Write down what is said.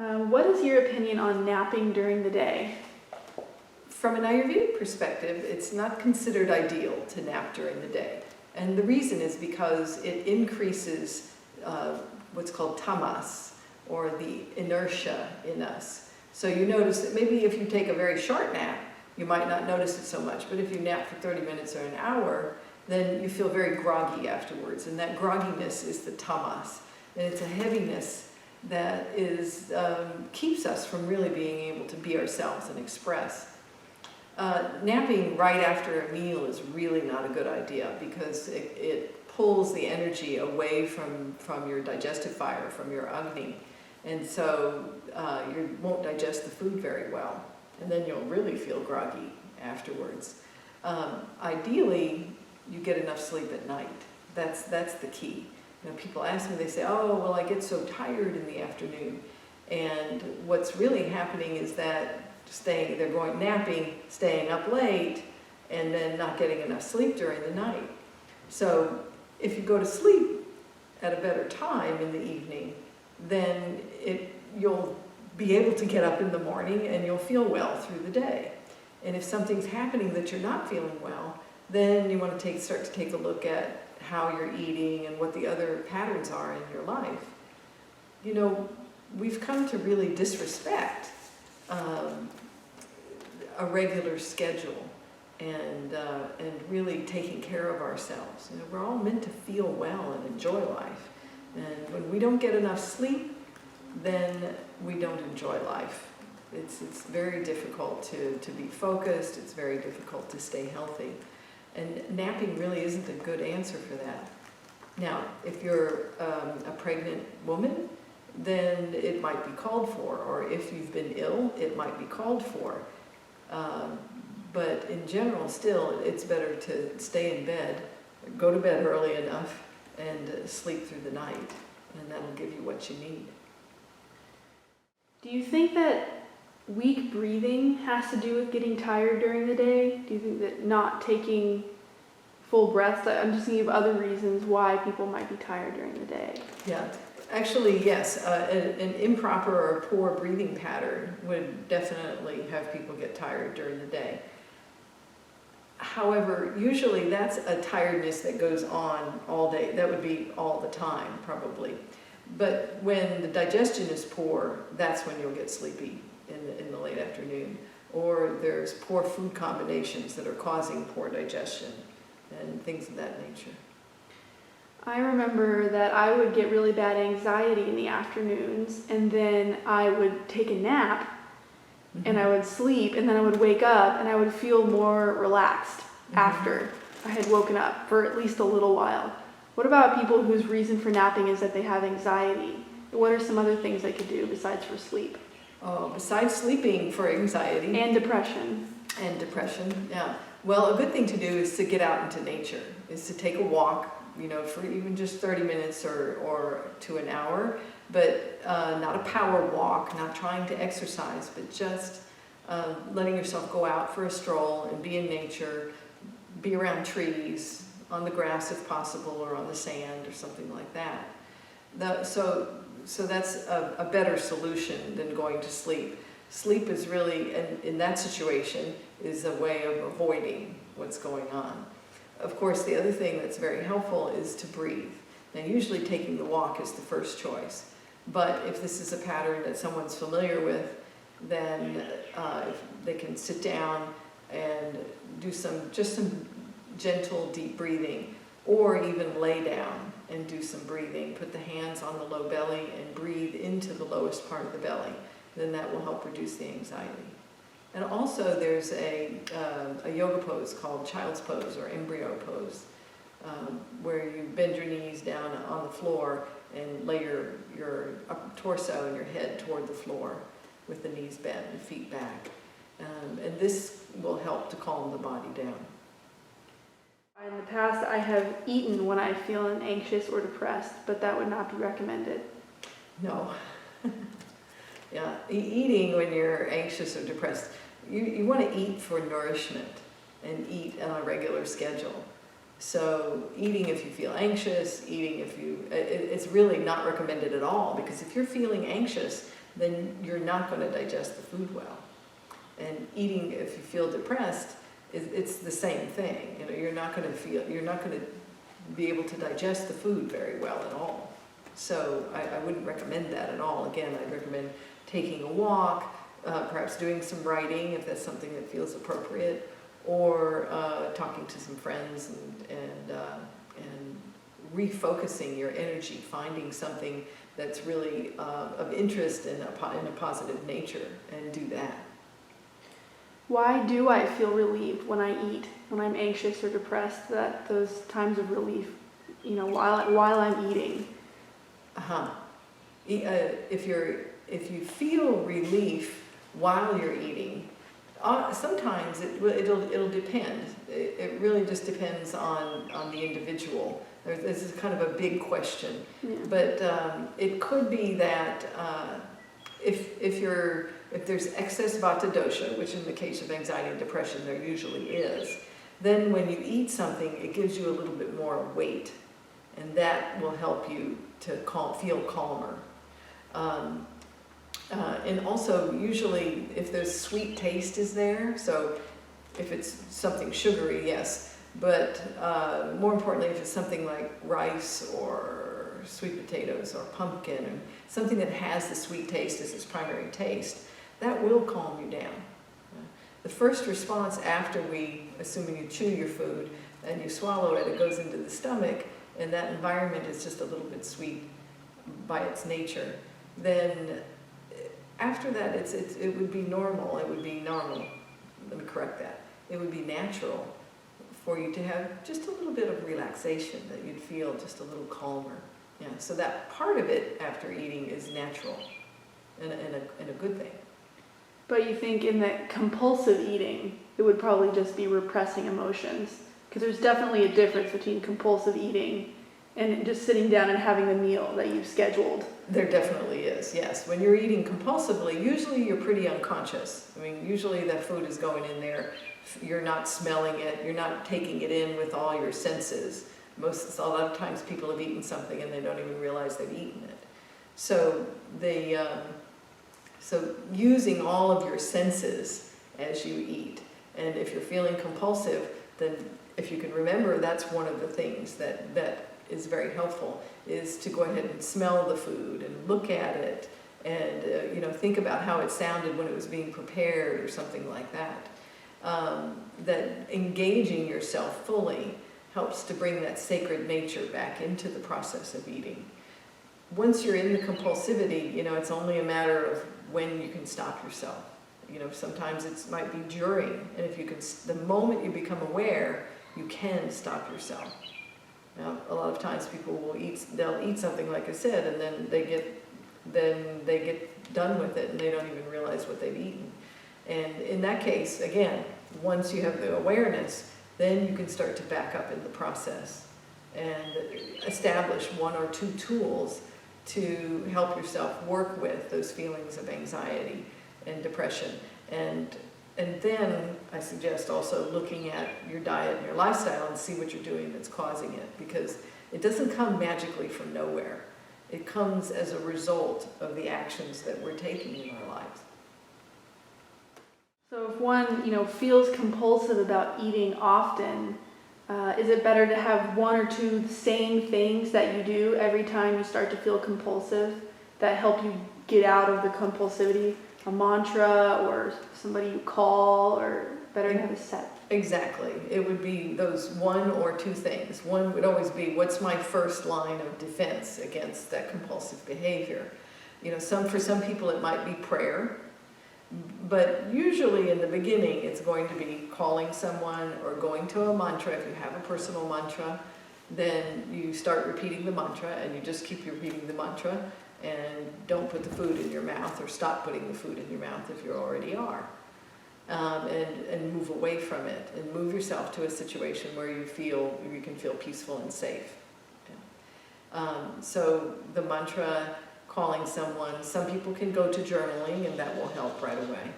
What is your opinion on napping during the day? From an Ayurvedic perspective, it's not considered ideal to nap during the day. And the reason is because it increases what's called tamas, or the inertia in us. So you notice that maybe if you take a very short nap, you might not notice it so much. But if you nap for 30 minutes or an hour, then you feel very groggy afterwards. And that grogginess is the tamas. And it's a heaviness that keeps us from really being able to be ourselves and express. Napping right after a meal is really not a good idea because it pulls the energy away from your digestive fire, from your agni. And so you won't digest the food very well. And then you'll really feel groggy afterwards. Ideally, you get enough sleep at night. That's the key. You know, people ask me, they say, oh, well, I get so tired in the afternoon. And what's really happening is that they're going napping, staying up late, and then not getting enough sleep during the night. So if you go to sleep at a better time in the evening, then you'll be able to get up in the morning and you'll feel well through the day. And if something's happening that you're not feeling well, then you want to start to take a look at how you're eating and what the other patterns are in your life. You know, we've come to really disrespect a regular schedule and really taking care of ourselves. You know, we're all meant to feel well and enjoy life. And when we don't get enough sleep, then we don't enjoy life. It's very difficult to be focused. It's very difficult to stay healthy. And napping really isn't a good answer for that. Now, if you're a pregnant woman, then it might be called for. Or if you've been ill, it might be called for. But in general, still, it's better to stay in bed, go to bed early enough, and sleep through the night. And that'll give you what you need. Do you think that weak breathing has to do with getting tired during the day? Do you think that not taking full breaths, I'm just thinking of other reasons why people might be tired during the day? Yeah, actually, yes. An improper or poor breathing pattern would definitely have people get tired during the day. However, usually that's a tiredness that goes on all day. That would be all the time, probably. But when the digestion is poor, that's when you'll get sleepy in the late afternoon. Or there's poor food combinations that are causing poor digestion and things of that nature. I remember that I would get really bad anxiety in the afternoons, and then I would take a nap, and I would sleep, and then I would wake up, and I would feel more relaxed after I had woken up for at least a little while. What about people whose reason for napping is that they have anxiety? What are some other things they could do besides for sleep? Oh, besides sleeping for anxiety. And depression. And depression, yeah. Well, a good thing to do is to get out into nature, is to take a walk, you know, for even just 30 minutes or to an hour, but not a power walk, not trying to exercise, but just letting yourself go out for a stroll and be in nature, be around trees, on the grass if possible, or on the sand or something like that. So that's a better solution than going to sleep. Sleep is really, in that situation, is a way of avoiding what's going on. Of course, the other thing that's very helpful is to breathe. Now, usually taking the walk is the first choice. But if this is a pattern that someone's familiar with, then if they can sit down and do some gentle, deep breathing, or even lay down and do some breathing. Put the hands on the low belly and breathe into the lowest part of the belly. Then that will help reduce the anxiety. And also there's a yoga pose called child's pose or embryo pose, where you bend your knees down on the floor and lay your torso and your head toward the floor with the knees bent and feet back. And this will help to calm the body down. In the past, I have eaten when I feel anxious or depressed, but that would not be recommended. No. Yeah, eating when you're anxious or depressed, you want to eat for nourishment and eat on a regular schedule. So eating if you feel anxious, eating if it's really not recommended at all, because if you're feeling anxious, then you're not going to digest the food well. And eating, if you feel depressed, it's the same thing. You know, you're not going to be able to digest the food very well at all. So I wouldn't recommend that at all. Again, I'd recommend taking a walk, perhaps doing some writing if that's something that feels appropriate, or talking to some friends and refocusing your energy, finding something that's really of interest in a positive nature, and do that. Why do I feel relieved when I eat, when I'm anxious or depressed, that those times of relief, you know, while I'm eating? If you feel relief while you're eating, sometimes it'll depend. It really just depends on the individual. This is kind of a big question, Yeah. but it could be that if there's excess vata dosha, which in the case of anxiety and depression there usually is, then when you eat something, it gives you a little bit more weight, and that will help you to feel calmer. And also, usually, if there's sweet taste is there, so if it's something sugary, yes, but more importantly, if it's something like rice or sweet potatoes or pumpkin, or something that has the sweet taste as its primary taste, that will calm you down. The first response after assuming you chew your food and you swallow it, it goes into the stomach, and that environment is just a little bit sweet by its nature. Then after that, it would be normal. It would be normal. Let me correct that. It would be natural for you to have just a little bit of relaxation, that you'd feel just a little calmer. Yeah. So that part of it after eating is natural and a good thing. But you think in the compulsive eating, it would probably just be repressing emotions? Because there's definitely a difference between compulsive eating and just sitting down and having a meal that you've scheduled. There definitely is, yes. When you're eating compulsively, usually you're pretty unconscious. I mean, usually that food is going in there. You're not smelling it. You're not taking it in with all your senses. A lot of times people have eaten something and they don't even realize they've eaten it. So so using all of your senses as you eat. And if you're feeling compulsive, then if you can remember, that's one of the things that is very helpful, is to go ahead and smell the food and look at it and think about how it sounded when it was being prepared or something like that. That engaging yourself fully helps to bring that sacred nature back into the process of eating. Once you're in the compulsivity, it's only a matter of when you can stop yourself. Sometimes it might be during, and if you can, the moment you become aware, you can stop yourself. Now, a lot of times people they'll eat something, like I said, and then they get done with it and they don't even realize what they've eaten. And in that case, again, once you have the awareness, then you can start to back up in the process and establish one or two tools to help yourself work with those feelings of anxiety and depression. And then I suggest also looking at your diet and your lifestyle and see what you're doing that's causing it, because it doesn't come magically from nowhere. It comes as a result of the actions that we're taking in our lives. So if one, feels compulsive about eating often, is it better to have one or two same things that you do every time you start to feel compulsive that help you get out of the compulsivity? A mantra or somebody you call, or better to have a set? Exactly. It would be those one or two things. One would always be, what's my first line of defense against that compulsive behavior? For some people it might be prayer, but usually in the beginning it's going to be calling someone or going to a mantra. If you have a personal mantra, then you start repeating the mantra and you just keep repeating the mantra. And don't put the food in your mouth, or stop putting the food in your mouth if you already are. And move away from it, and move yourself to a situation where you can feel peaceful and safe. So the mantra, calling someone, some people can go to journaling and that will help right away.